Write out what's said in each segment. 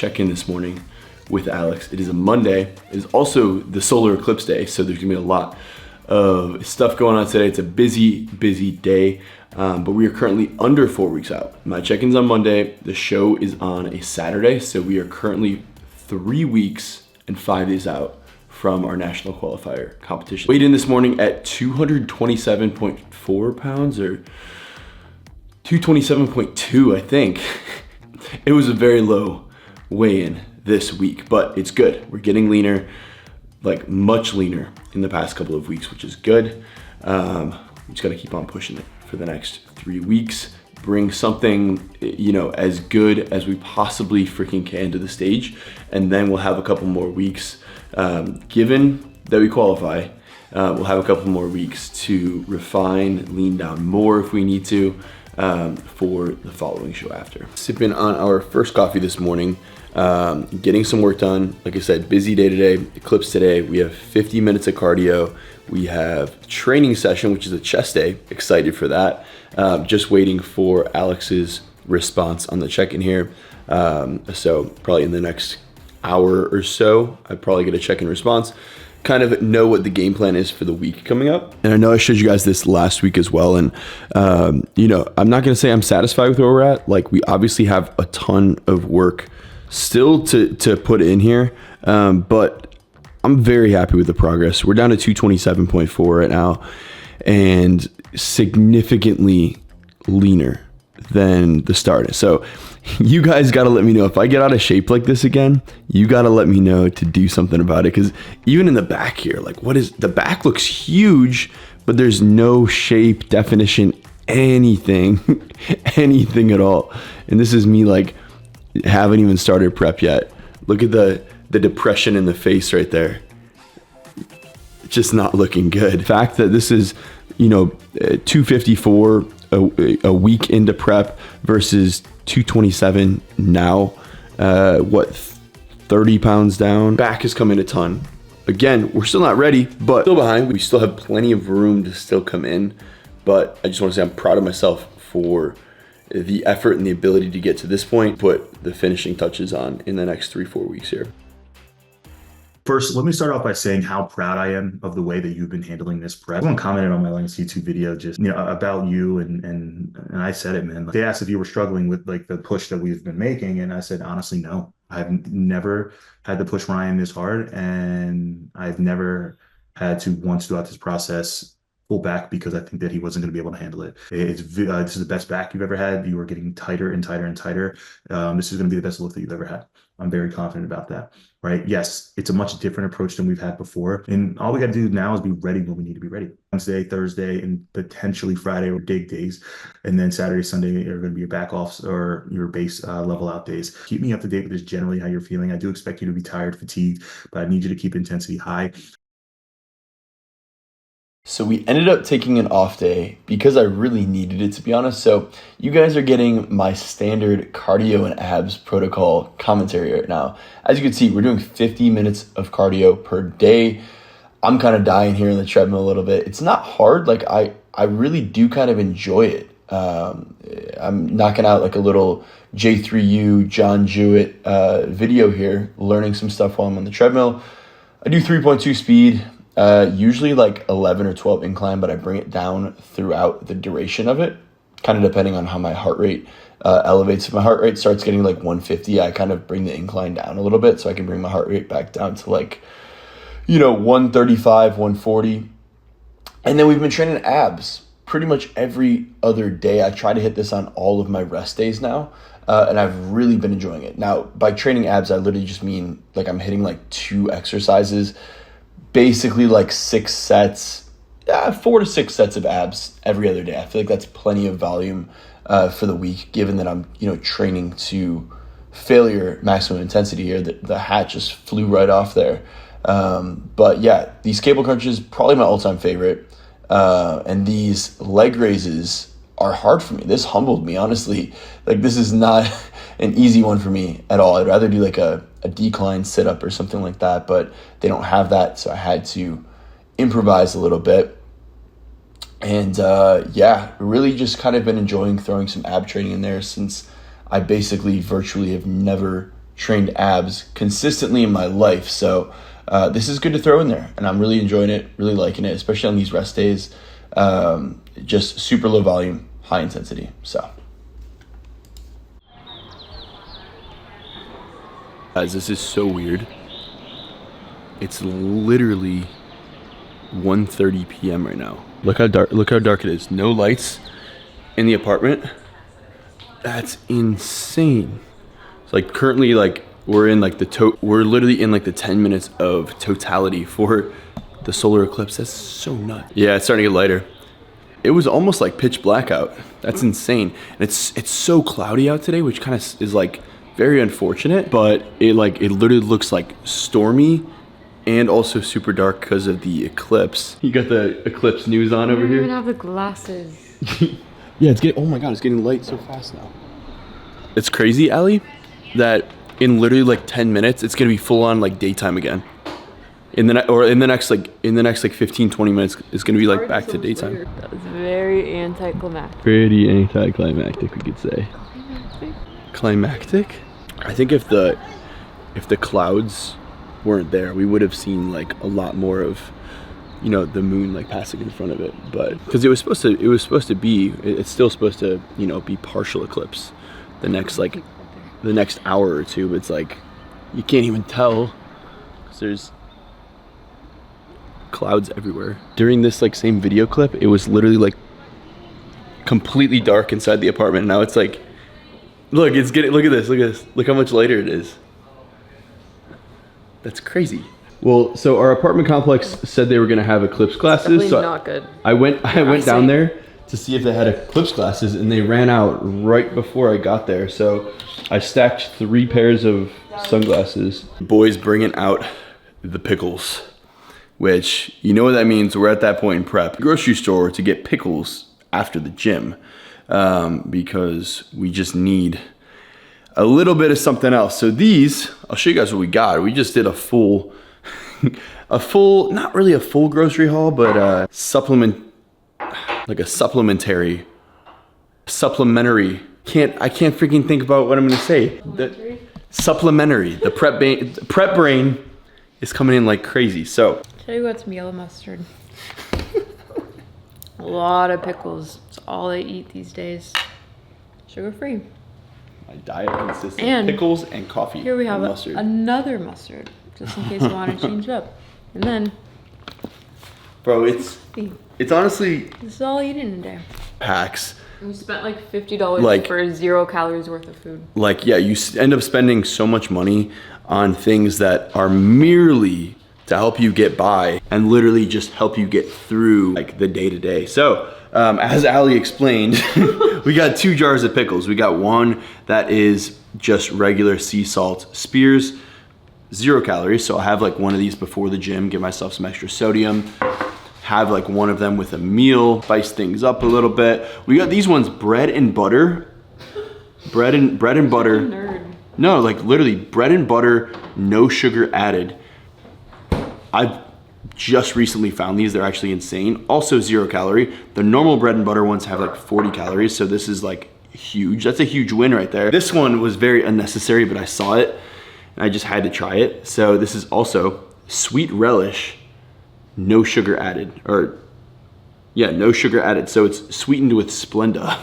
check-in this morning with Alex. It is a Monday. It is also the solar eclipse day, so there's gonna be a lot of stuff going on today. It's a busy, busy day, but we are currently under 4 weeks out. My check-in's on Monday. The show is on a Saturday, so we are currently 3 weeks and 5 days out from our national qualifier competition. Weighed in this morning at 227.4 pounds or 227.2, I think. It was a very low weigh-in this week, but it's good. We're getting leaner, like much leaner in the past couple of weeks, which is good. We just gotta keep on pushing it for the next 3 weeks. Bring something, you know, as good as we possibly freaking can to the stage. And then we'll have a couple more weeks, given that we qualify, we'll have a couple more weeks to refine, lean down more if we need to, for the following show after. Sipping on our first coffee this morning, getting some work done. Like I said, busy day today, eclipse today. We have 50 minutes of cardio. We have training session, which is a chest day. Excited for that. Just waiting for Alex's response on the check-in here. So probably in the next hour or so, I probably get a check-in response. Kind of know what the game plan is for the week coming up. And I know I showed you guys this last week as well. And, you know, I'm not going to say I'm satisfied with where we're at. Like, we obviously have a ton of work still to put in here. But I'm very happy with the progress. We're down to 227.4 right now and significantly leaner than the start. So you guys got to let me know if I get out of shape like this again. You got to let me know to do something about it, because even in the back here, like, what is the back looks huge, but there's no shape, definition, anything anything at all. And this is me, like, haven't even started prep yet. Look at the depression in the face right there. It's just not looking good. The fact that this is, you know, 254 a week into prep versus 227 now, what, 30 pounds down. Back has come in a ton. Again, we're still not ready, but still behind. We still have plenty of room to still come in, but I just want to say I'm proud of myself for the effort and the ability to get to this point, put the finishing touches on in the next 3-4 weeks here. First, let me start off by saying how proud I am of the way that you've been handling this prep. Someone commented on my last YouTube video just, you know, about you, and I said it, man. They asked if you were struggling with, like, the push that we've been making, and I said, honestly, no. I've never had to push Ryan this hard, and I've never had to once throughout this process pull back because I think that he wasn't going to be able to handle it. This is the best back you've ever had. You are getting tighter and tighter and tighter. This is going to be the best lift that you've ever had. I'm very confident about that, right? Yes, it's a much different approach than we've had before. And all we got to do now is be ready when we need to be ready. Wednesday, Thursday, and potentially Friday are dig days. And then Saturday, Sunday are going to be your back offs or your base level out days. Keep me up to date with this, generally how you're feeling. I do expect you to be tired, fatigued, but I need you to keep intensity high. So we ended up taking an off day because I really needed it, to be honest. So you guys are getting my standard cardio and abs protocol commentary right now. As you can see, we're doing 50 minutes of cardio per day. I'm kind of dying here in the treadmill a little bit. It's not hard. Like, I really do kind of enjoy it. I'm knocking out like a little J3U John Jewett video here, learning some stuff while I'm on the treadmill. I do 3.2 speed. Usually like 11 or 12 incline, but I bring it down throughout the duration of it, kind of depending on how my heart rate elevates. If my heart rate starts getting like 150, I kind of bring the incline down a little bit so I can bring my heart rate back down to, like, you know, 135, 140. And then we've been training abs pretty much every other day. I try to hit this on all of my rest days now. And I've really been enjoying it. Now, by training abs, I literally just mean, like, I'm hitting like 2 exercises, basically like 6 sets, 4 to 6 sets of abs every other day. I feel like that's plenty of volume for the week, given that I'm, you know, training to failure maximum intensity here. The hat just flew right off there. But yeah, these cable crunches, probably my all-time favorite. And these leg raises are hard for me. This humbled me, honestly. Like, this is not an easy one for me at all. I'd rather do like a decline sit-up or something like that, but they don't have that, so I had to improvise a little bit. And yeah, really just kind of been enjoying throwing some ab training in there, since I basically virtually have never trained abs consistently in my life. So this is good to throw in there, and I'm really enjoying it, really liking it, especially on these rest days. Just super low volume, high intensity. So guys, this is so weird. It's literally 1:30 p.m. right now. Look how dark it is. No lights in the apartment. That's insane. It's like currently, like, we're in like we're literally in like the 10 minutes of totality for the solar eclipse. That's so nuts. Yeah, it's starting to get lighter. It was almost like pitch black out. That's insane. And it's so cloudy out today, which kind of is like very unfortunate, but it literally looks like stormy and also super dark because of the eclipse. You got the eclipse news on over here? I don't even have the glasses. Yeah, oh my God, it's getting light so fast now. It's crazy, Allie, that in literally like 10 minutes, it's gonna be full on like daytime again. In the next 15, 20 minutes, it's gonna be like back to daytime. Weird. That was very anticlimactic. Pretty anticlimactic, we could say. Climactic? I think if the clouds weren't there, we would have seen like a lot more of, you know, the moon like passing in front of it. But because it's still supposed to, you know, be partial eclipse the next hour or two, but it's like you can't even tell because there's clouds everywhere. During this like same video clip, it was literally like completely dark inside the apartment. Now it's like, look at this, look how much lighter it is. That's crazy. Well, so our apartment complex said they were gonna have eclipse glasses. Definitely so not good. I went down there to see if they had eclipse glasses, and they ran out right before I got there. So I stacked 3 pairs of sunglasses. Boys bringing out the pickles, which, you know what that means. We're at that point in prep. Grocery store to get pickles after the gym, because we just need a little bit of something else. So these, I'll show you guys what we got. We just did a full, not really a full grocery haul, but a supplementary, I can't freaking think about what I'm gonna say. Supplementary. The prep brain is coming in like crazy. So Show you got some yellow mustard. A lot of pickles. It's all I eat these days. Sugar free. my diet consists of And pickles and coffee. Here we have mustard. another mustard, just in case you want to change it up. And then, bro, it's honestly, this is all I eat in a day. packs. We spent like $50 Like- for 0 calories worth of food. Like, yeah, you end up spending so much money on things that are merely to help you get by and literally just help you get through like the day to day. So, as Ali explained, we got 2 jars of pickles. We got one that is just regular sea salt spears, 0 calories. So I'll have like one of these before the gym, give myself some extra sodium. Have like one of them with a meal, spice things up a little bit. We got these ones, bread and butter. Bread and butter. Nerd. No, like literally bread and butter, no sugar added. I've just recently found these. They're actually insane. Also 0 calorie. The normal bread and butter ones have like 40 calories. So this is like huge. That's a huge win right there. This one was very unnecessary, but I saw it and I just had to try it. So this is also sweet relish, no sugar added, or yeah, no sugar added. So it's sweetened with Splenda,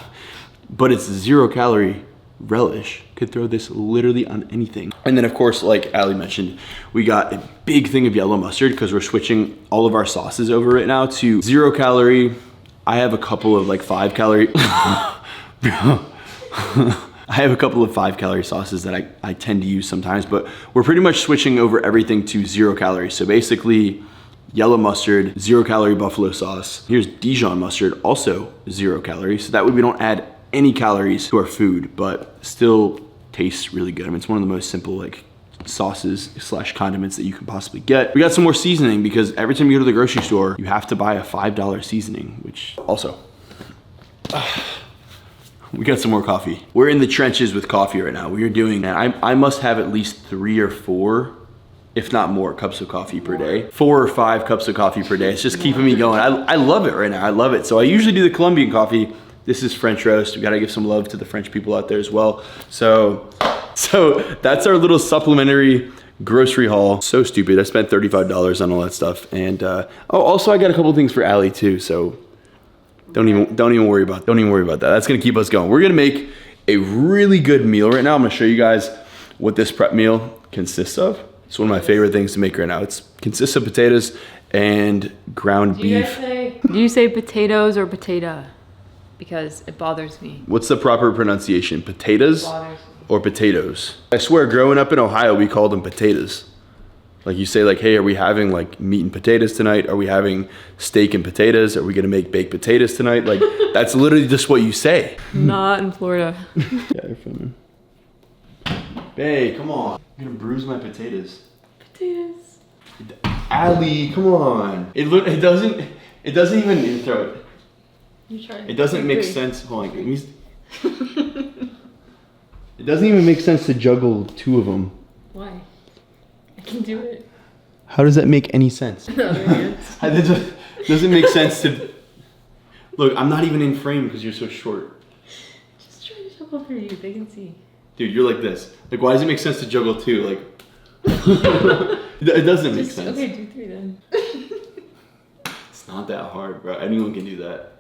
but it's 0 calorie relish. Could throw this literally on anything. And then of course, like Ali mentioned, we got a big thing of yellow mustard because we're switching all of our sauces over right now to 0 calorie. I have a couple of like 5 calorie. I have a couple of 5 calorie sauces that I tend to use sometimes, but we're pretty much switching over everything to 0 calories. So basically, yellow mustard, 0 calorie buffalo sauce. Here's Dijon mustard, also 0 calories. So that way we don't add any calories to our food, but still tastes really good. I mean, it's one of the most simple like sauces / condiments that you can possibly get. We got some more seasoning because every time you go to the grocery store, you have to buy a $5 seasoning, which also, we got some more coffee. We're in the trenches with coffee right now. We are doing, I must have at least 3 or 4, if not more, cups of coffee per day. 4 or 5 cups of coffee per day. It's just keeping me going. I love it right now. I love it. So I usually do the Colombian coffee. This is French roast. We gotta give some love to the French people out there as well. So that's our little supplementary grocery haul. So stupid. I spent $35 on all that stuff. And oh, also I got a couple things for Allie too. So don't even worry about that. That's gonna keep us going. We're gonna make a really good meal right now. I'm gonna show you guys what this prep meal consists of. It's one of my favorite things to make right now. It consists of potatoes and ground beef. Do you say potatoes or potato? Because it bothers me. What's the proper pronunciation? Potatoes or potatoes? I swear, growing up in Ohio, we called them potatoes. Like you say, like, hey, are we having like meat and potatoes tonight? Are we having steak and potatoes? Are we gonna make baked potatoes tonight? Like, that's literally just what you say. Not in Florida. Yeah, you're filming. Babe, come on. You're gonna bruise my potatoes. Potatoes. Allie, come on. It doesn't even throw it. You try. It doesn't make sense. Hold on. It doesn't even make sense to juggle two of them. Why? I can do it. How does that make any sense? It doesn't make sense to. Look, I'm not even in frame because you're so short. Just try to juggle for you. They can see. Dude, you're like this. Like, why does it make sense to juggle two? Like, it doesn't make sense. Okay, do 3 then. It's not that hard, bro. Anyone can do that.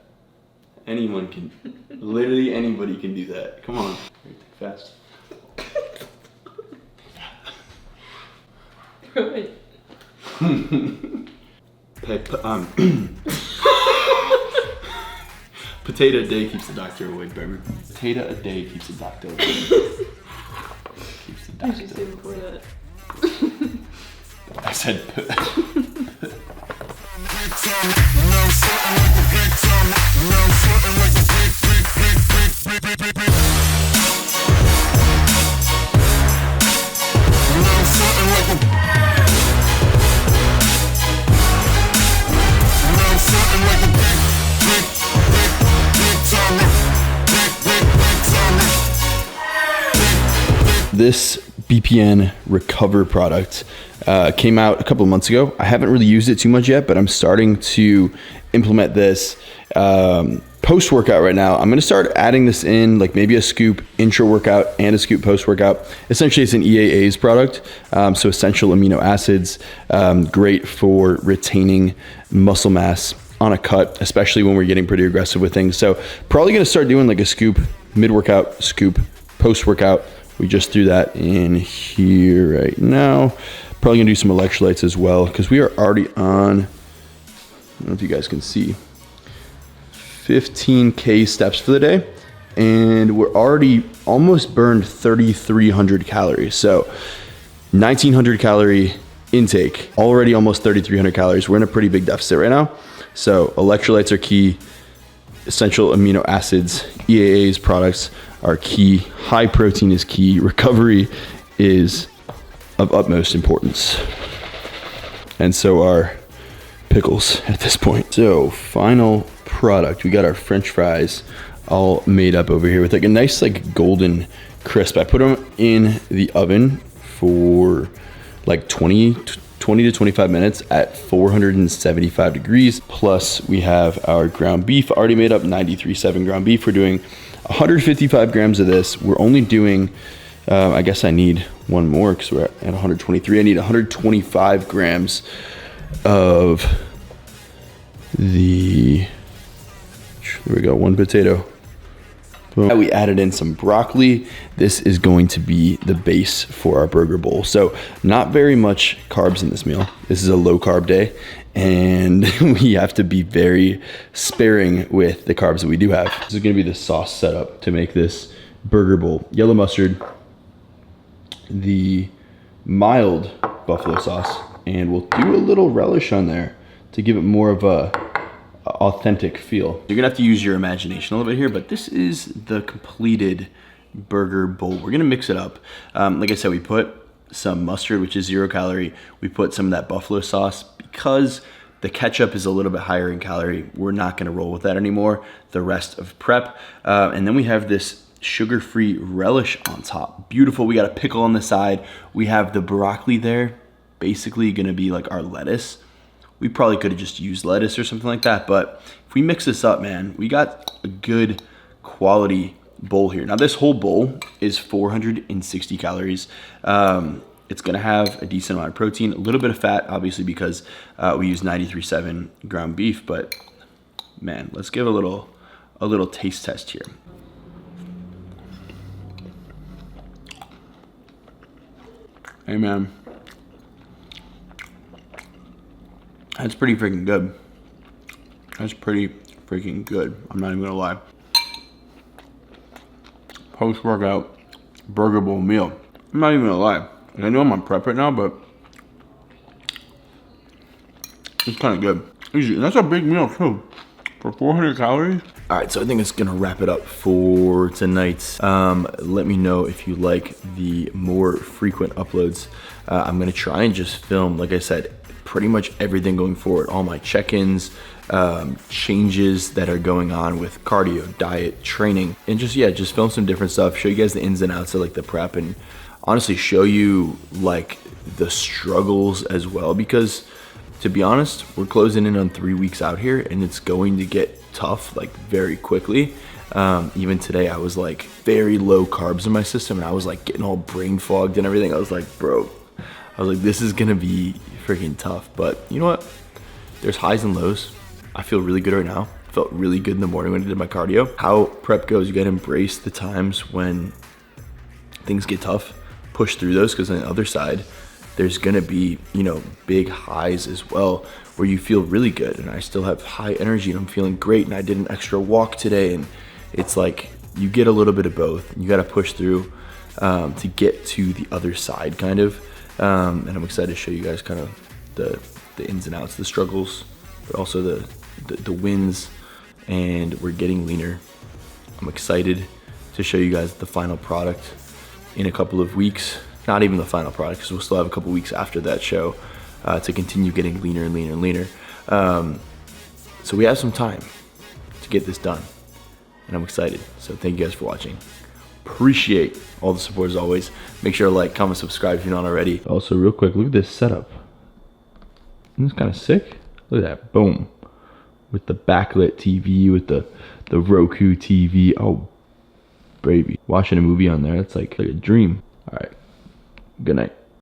Anyone can. Literally anybody can do that. Come on. Fast. Right. Potato a day keeps the doctor away, baby. Potato a day keeps the doctor away. Keeps the What did you doctor. say before that? I said. This BPN Recover product came out a couple of months ago. I haven't really used it too much yet, but I'm starting to implement this post-workout right now. I'm gonna start adding this in, like maybe a scoop intra-workout and a scoop post-workout. Essentially, it's an EAA's product, so essential amino acids, great for retaining muscle mass on a cut, especially when we're getting pretty aggressive with things. So probably gonna start doing like a scoop mid-workout, scoop post-workout. We just threw that in here right now. Probably gonna do some electrolytes as well because we are already on, I don't know if you guys can see, 15K steps for the day. And we're already almost burned 3,300 calories. So 1,900 calorie intake, already almost 3,300 calories. We're in a pretty big deficit right now. So electrolytes are key. Essential amino acids, EAA's products are key. High protein is key. Recovery is of utmost importance. And so are pickles at this point. So final product, we got our French fries all made up over here with like a nice like golden crisp. I put them in the oven for like 20 to 25 minutes at 475 degrees. Plus we have our ground beef already made up, 93.7 ground beef. We're doing 155 grams of this. We're only doing, I guess I need one more because we're at 123. I need 125 grams of the, there we go, one potato. We added in some broccoli. This is going to be the base for our burger bowl. So not very much carbs in this meal. This is a low carb day and we have to be very sparing with the carbs that we do have. This is gonna be the sauce setup to make this burger bowl. Yellow mustard, the mild buffalo sauce, and we'll do a little relish on there to give it more of a authentic feel. You're gonna have to use your imagination a little bit here, but this is the completed burger bowl. We're gonna mix it up. Like I said, we put some mustard, which is 0 calorie. We put some of that buffalo sauce because the ketchup is a little bit higher in calorie. We're not gonna roll with that anymore. The rest of prep. And then we have this sugar-free relish on top. Beautiful. We got a pickle on the side. We have the broccoli there, basically gonna be like our lettuce. We probably could have just used lettuce or something like that, but if we mix this up, man, we got a good quality bowl here. Now this whole bowl is 460 calories. It's gonna have a decent amount of protein, a little bit of fat, obviously because we use 93.7 ground beef, but man, let's give a little taste test here. Hey man, that's pretty freaking good. That's pretty freaking good. I'm not even gonna lie. Post-workout burger bowl meal. I'm not even gonna lie. I know I'm on prep right now, but it's kind of good. Easy. And that's a big meal too. For 400 calories. All right, so I think it's gonna wrap it up for tonight. Let me know if you like the more frequent uploads. I'm gonna try and just film, like I said, pretty much everything going forward. All my check-ins, changes that are going on with cardio, diet, training, and just film some different stuff, show you guys the ins and outs of like the prep, and honestly show you like the struggles as well, because to be honest, we're closing in on 3 weeks out here and it's going to get tough like very quickly. Even today I was like very low carbs in my system and I was like getting all brain fogged and everything. I was like, bro, this is gonna be freaking tough. But you know what? There's highs and lows. I feel really good right now. Felt really good in the morning when I did my cardio. How prep goes, you gotta embrace the times when things get tough, push through those, because on the other side, there's gonna be, you know, big highs as well where you feel really good. And I still have high energy and I'm feeling great. And I did an extra walk today. And it's like, you get a little bit of both. You gotta push through to get to the other side kind of. And I'm excited to show you guys kind of the ins and outs, the struggles, but also the wins, and we're getting leaner. I'm excited to show you guys the final product in a couple of weeks. Not even the final product, because we'll still have a couple weeks after that show to continue getting leaner and leaner and leaner. So we have some time to get this done, and I'm excited. So thank you guys for watching. Appreciate all the support as always. Make sure to like, comment, subscribe if you're not already. Also, real quick, look at this setup. Isn't this kind of sick? Look at that, boom. With the backlit TV, with the Roku TV. Oh, baby. Watching a movie on there, that's like a dream. All right, good night.